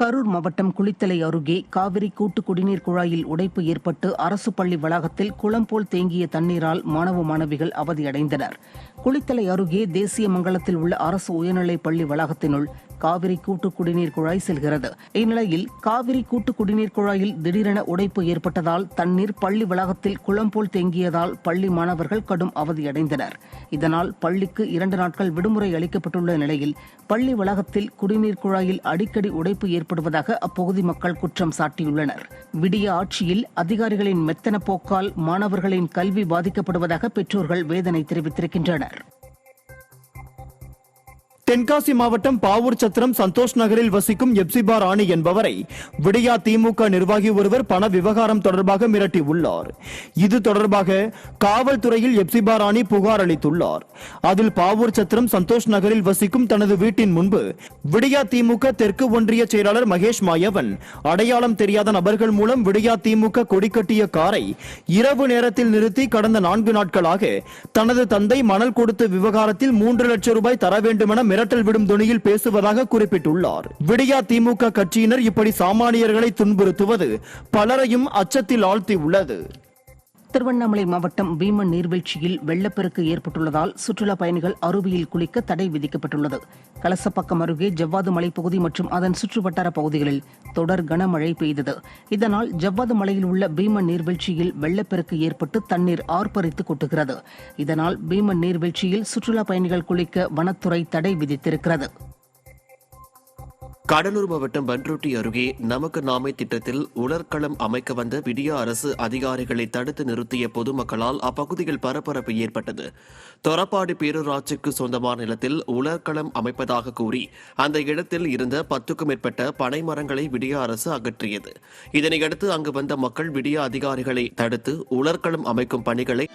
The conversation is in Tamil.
கரூர் மாவட்டம் குளித்தலை அருகே காவிரி கூட்டு குடிநீர் குழாயில் உடைப்பு ஏற்பட்டு அரசு பள்ளி வளாகத்தில் குளம் போல் தேங்கிய தண்ணீரால் மாணவ மாணவிகள் அவதியடைந்தனர். குளித்தலை அருகே தேசியமங்கலத்தில் உள்ள அரசு உயர்நிலைப் பள்ளி வளாகத்தினுள் காவிரி கூட்டு குடிநீர் குழாய் செல்கிறது. இந்நிலையில் காவிரி கூட்டு குடிநீர் குழாயில் திடீரென உடைப்பு ஏற்பட்டதால் தண்ணீர் பள்ளி வளாகத்தில் குளம் போல் தேங்கியதால் பள்ளி மாணவர்கள் கடும் அவதியடைந்தனர். இதனால் பள்ளிக்கு 2 நாட்கள் விடுமுறை அளிக்கப்பட்டுள்ள நிலையில் பள்ளி வளாகத்தில் குடிநீர் குழாயில் அடிக்கடி உடைப்பு ஏற்படுவதாக அப்பகுதி மக்கள் குற்றம் சாட்டியுள்ளனர். விடிய ஆட்சியில் அதிகாரிகளின் மெத்தன போக்கால் மாணவர்களின் கல்வி பாதிக்கப்படுவதாக பெற்றோர்கள் வேதனை தெரிவித்திருக்கின்றனர். தென்காசி மாவட்டம் பாவூர் சத்திரம் சந்தோஷ் நகரில் வசிக்கும் எப்சிபா ராணி என்பவரை விடியா திமுக நிர்வாகி ஒருவர் பண விவகாரம் தொடர்பாக மிரட்டியுள்ளார். இது தொடர்பாக காவல்துறையில் எப்சிபா ராணி புகார் அளித்துள்ளார். அதில் பாவூர் சத்திரம் சந்தோஷ் நகரில் வசிக்கும் தனது வீட்டின் முன்பு விடியா திமுக தெற்கு ஒன்றிய செயலாளர் மகேஷ் மாயவன் அடையாளம் தெரியாத நபர்கள் மூலம் விடியா திமுக கொடி கட்டிய காரை இரவு நேரத்தில் நிறுத்தி கடந்த 4 நாட்களாக தனது தந்தை மணல் கொடுத்த விவகாரத்தில் 3 லட்சம் ரூபாய் தர வேண்டும் என மிரட்டல் விடும் துணியில் பேசுவதாக குறிப்பிட்டுள்ளார். விடியா திமுக கட்சியினர் இப்படி சாமானியர்களை துன்புறுத்துவது பலரையும் அச்சத்தில் ஆழ்த்தியுள்ளது. திருவண்ணாமலை மாவட்டம் பீமன் நீர்வீழ்ச்சியில் வெள்ளப்பெருக்கு ஏற்பட்டுள்ளதால் சுற்றுலா பயணிகள் அருவியில் குளிக்க தடை விதிக்கப்பட்டுள்ளது. கலசப்பாக்கம் அருகே ஜவ்வாது மலைப்பகுதி மற்றும் அதன் சுற்றுவட்டார பகுதிகளில் தொடர் கனமழை பெய்தது. இதனால் ஜவ்வாது மலையில் உள்ள பீமன் நீர்வீழ்ச்சியில் வெள்ளப்பெருக்கு ஏற்பட்டு தண்ணீர் ஆர்ப்பரித்து கொட்டுகிறது. இதனால் பீமன் நீர்வீழ்ச்சியில் சுற்றுலா பயணிகள் குளிக்க வனத்துறை தடை விதித்திருக்கிறது. கடலூர் மாவட்டம் பன்ருட்டி அருகே நமக்கு நாமே திட்டத்தில் உலர்களம் அமைக்க வந்த விடியா அரசு அதிகாரிகளை தடுத்து நிறுத்திய பொதுமக்களால் அப்பகுதியில் பரபரப்பு ஏற்பட்டது. தொரப்பாடி பேரூராட்சிக்கு சொந்தமான நிலத்தில் உலர்களம் அமைப்பதாக கூறி அந்த இடத்தில் இருந்த 10க்கும் மேற்பட்ட பனை மரங்களை விடியா அரசு அகற்றியது. இதனையடுத்து அங்கு வந்த மக்கள் விடியா அதிகாரிகளை தடுத்து உலர்களம் அமைக்கும் பணிகளை